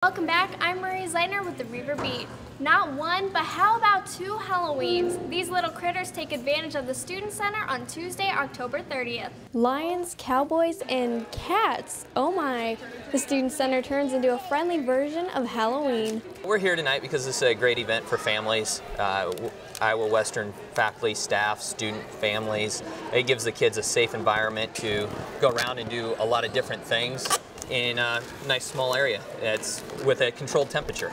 Welcome back, I'm Marie Zeitner with the Reiver Beat. Not one, but how about two Halloweens? These little critters take advantage of the Student Center on Tuesday, October 30th. Lions, cowboys, and cats. Oh my. The Student Center turns into a friendly version of Halloween. We're here tonight because this is a great event for families. Iowa Western faculty, staff, student families. It gives the kids a safe environment to go around and do a lot of different things in a nice small area. It's with a controlled temperature.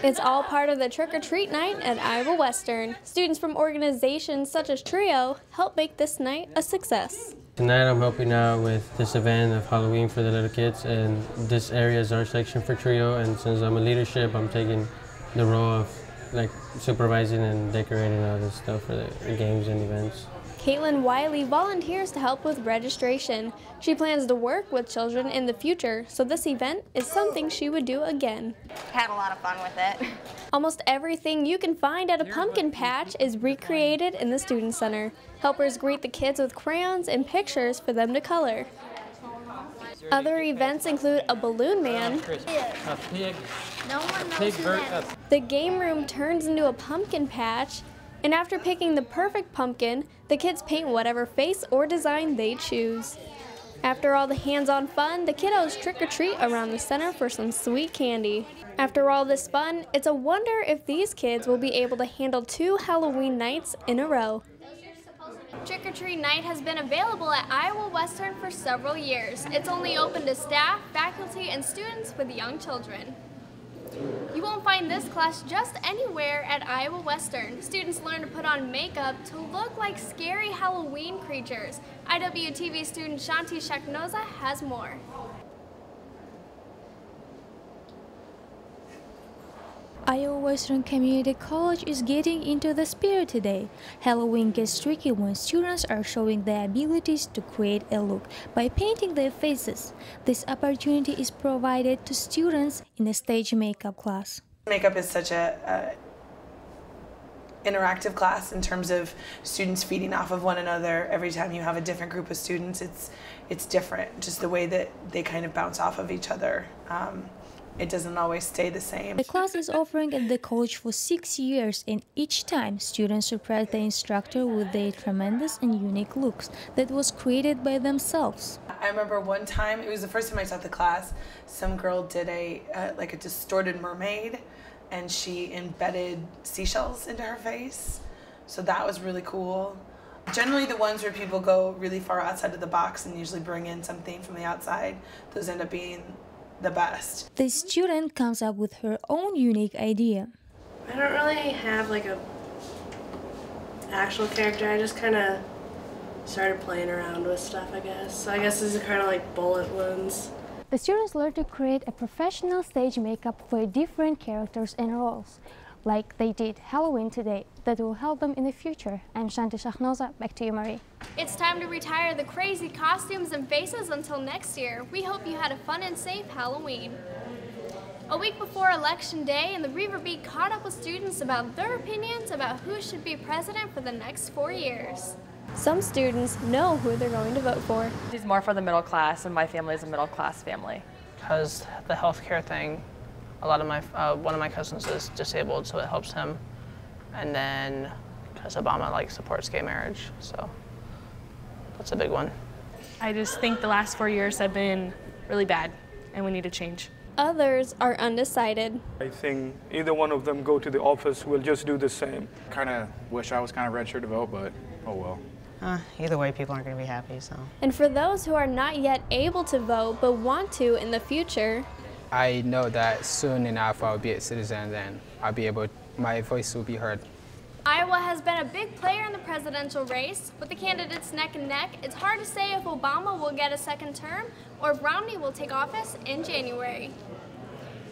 It's all part of the trick-or-treat night at Iowa Western. Students from organizations such as TRIO help make this night a success. Tonight I'm helping out with this event of Halloween for the little kids, and this area is our section for TRIO, and since I'm a leadership, I'm taking the role of supervising and decorating all this stuff for the games and events. Caitlin Wiley volunteers to help with registration. She plans to work with children in the future, so this event is something she would do again. Had a lot of fun with it. Almost everything you can find at a pumpkin patch is recreated in the Student Center. Helpers greet the kids with crayons and pictures for them to color. Other events include a balloon man. A pig. No one knows who that is. The game room turns into a pumpkin patch. And after picking the perfect pumpkin, the kids paint whatever face or design they choose. After all the hands-on fun, the kiddos trick-or-treat around the center for some sweet candy. After all this fun, it's a wonder if these kids will be able to handle 2 Halloween nights in a row. Trick-or-treat night has been available at Iowa Western for several years. It's only open to staff, faculty, and students with young children. You won't find this class just anywhere at Iowa Western. Students learn to put on makeup to look like scary Halloween creatures. IWTV student Shanti Shaknoza has more. Iowa Western Community College is getting into the spirit today. Halloween gets tricky when students are showing their abilities to create a look by painting their faces. This opportunity is provided to students in a stage makeup class. Makeup is such a interactive class in terms of students feeding off of one another. Every time you have a different group of students, it's different, just the way that they kind of bounce off of each other. It doesn't always stay the same. The class is offering at the college for 6 years, and each time students surprise the instructor with their tremendous and unique looks that was created by themselves. I remember one time, it was the first time I taught the class, some girl did a distorted mermaid, and she embedded seashells into her face. So that was really cool. Generally the ones where people go really far outside of the box and usually bring in something from the outside, those end up being the best. The student comes up with her own unique idea. I don't really have like a actual character. I just kind of started playing around with stuff, I guess. So I guess these are kind of like bullet wounds. The students learn to create a professional stage makeup for different characters and roles, like they did Halloween today, that will help them in the future. I'm Shanti Shaknoza, back to you, Marie. It's time to retire the crazy costumes and faces until next year. We hope you had a fun and safe Halloween. A week before Election Day, and the Reiver Beat caught up with students about their opinions about who should be president for the next 4 years. Some students know who they're going to vote for. She's more for the middle class, and my family is a middle class family. Because the healthcare thing, a lot of my one of my cousins is disabled, so it helps him. And then because Obama supports gay marriage, so that's a big one. I just think the last 4 years have been really bad, and we need to change. Others are undecided. I think either one of them go to the office, will just do the same. Kind of wish I was kind of registered to vote, but oh well. Either way, people aren't going to be happy, so. And for those who are not yet able to vote but want to in the future, I know that soon enough I'll be a citizen, then my voice will be heard. Iowa has been a big player in the presidential race. With the candidates neck and neck, it's hard to say if Obama will get a second term or if Romney will take office in January.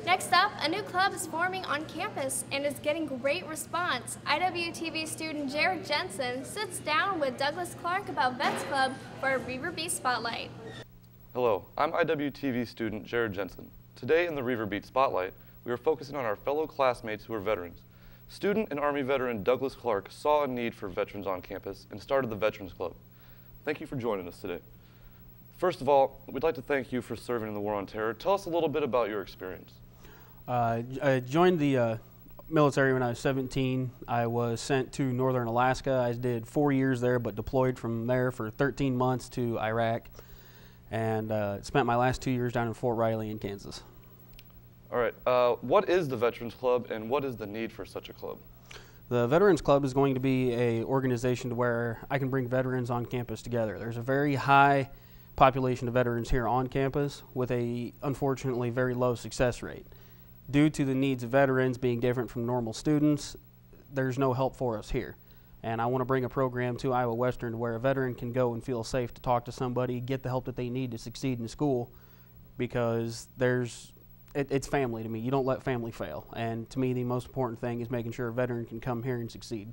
Next up, a new club is forming on campus and is getting great response. IWTV student Jared Jensen sits down with Douglas Clark about Vets Club for a Reiver Beat Spotlight. Hello, I'm IWTV student Jared Jensen. Today in the Reiver Beat Spotlight, we are focusing on our fellow classmates who are veterans. Student and Army veteran Douglas Clark saw a need for veterans on campus and started the Veterans Club. Thank you for joining us today. First of all, we'd like to thank you for serving in the War on Terror. Tell us a little bit about your experience. I joined the military when I was 17. I was sent to northern Alaska. I did 4 years there, but deployed from there for 13 months to Iraq, and spent my last 2 years down in Fort Riley in Kansas. All right, what is the Veterans Club and what is the need for such a club? The Veterans Club is going to be an organization to where I can bring veterans on campus together. There's a very high population of veterans here on campus with a, unfortunately, very low success rate. Due to the needs of veterans being different from normal students, there's no help for us here. And I want to bring a program to Iowa Western where a veteran can go and feel safe to talk to somebody, get the help that they need to succeed in school, because it's family to me. You don't let family fail. And to me, the most important thing is making sure a veteran can come here and succeed.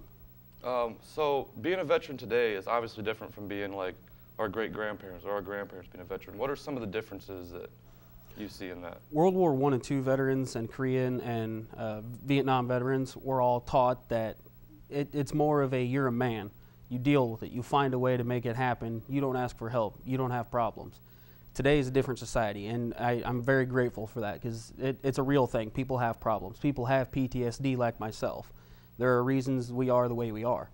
So being a veteran today is obviously different from being like our great-grandparents or our grandparents being a veteran. What are some of the differences that you see in that? World War I and II veterans and Korean and Vietnam veterans were all taught that it's more of a, you're a man. You deal with it. You find a way to make it happen. You don't ask for help. You don't have problems. Today is a different society, and I'm very grateful for that, because it's a real thing. People have problems. People have PTSD like myself. There are reasons we are the way we are.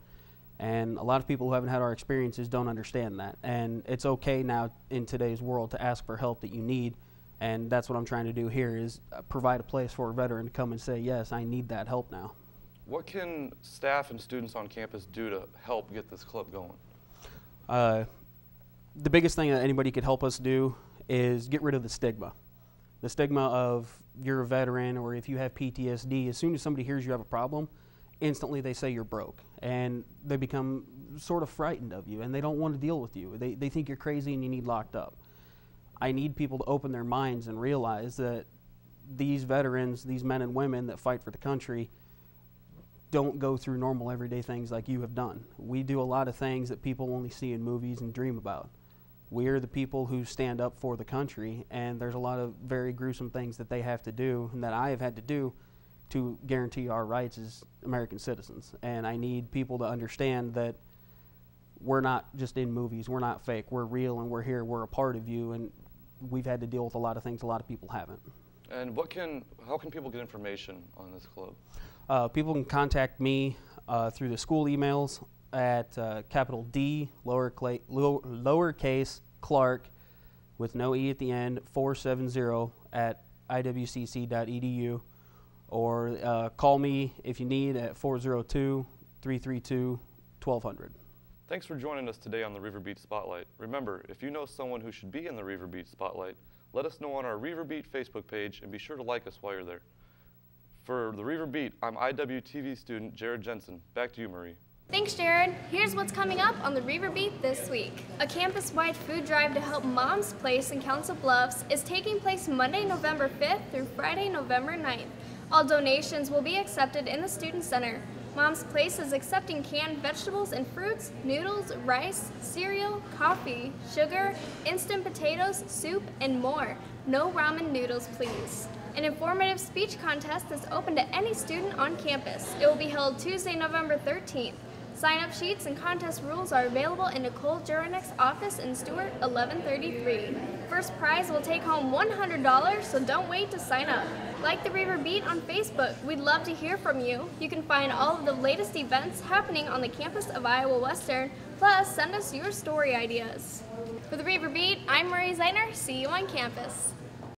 And a lot of people who haven't had our experiences don't understand that. And it's okay now in today's world to ask for help that you need. And that's what I'm trying to do here, is provide a place for a veteran to come and say, yes, I need that help now. What can staff and students on campus do to help get this club going? The biggest thing that anybody could help us do is get rid of the stigma. The stigma of you're a veteran, or if you have PTSD, as soon as somebody hears you have a problem, instantly they say you're broke. And they become sort of frightened of you, and they don't want to deal with you. They think you're crazy and you need locked up. I need people to open their minds and realize that these veterans, these men and women that fight for the country, don't go through normal everyday things like you have done. We do a lot of things that people only see in movies and dream about. We're the people who stand up for the country, and there's a lot of very gruesome things that they have to do and that I have had to do to guarantee our rights as American citizens. And I need people to understand that we're not just in movies, we're not fake, we're real, and we're here, we're a part of you, and we've had to deal with a lot of things a lot of people haven't. And how can people get information on this club? People can contact me through the school emails at capital D, lowercase Clark, with no E at the end, 470 at iwcc.edu, or call me if you need at 402-332-1200. Thanks for joining us today on the Reiver Beat Spotlight. Remember, if you know someone who should be in the Reiver Beat Spotlight, let us know on our Reiver Beat Facebook page, and be sure to like us while you're there. For the Reiver Beat, I'm IWTV student Jared Jensen. Back to you, Marie. Thanks, Jared. Here's what's coming up on the Reiver Beat this week. A campus-wide food drive to help Mom's Place in Council Bluffs is taking place Monday, November 5th through Friday, November 9th. All donations will be accepted in the Student Center. Mom's Place is accepting canned vegetables and fruits, noodles, rice, cereal, coffee, sugar, instant potatoes, soup, and more. No ramen noodles, please. An informative speech contest is open to any student on campus. It will be held Tuesday, November 13th. Sign-up sheets and contest rules are available in Nicole Juranik's office in Stewart, 1133. First prize will take home $100, so don't wait to sign up. Like the Reiver Beat on Facebook. We'd love to hear from you. You can find all of the latest events happening on the campus of Iowa Western, plus send us your story ideas. For the Reiver Beat, I'm Marie Zeitner. See you on campus.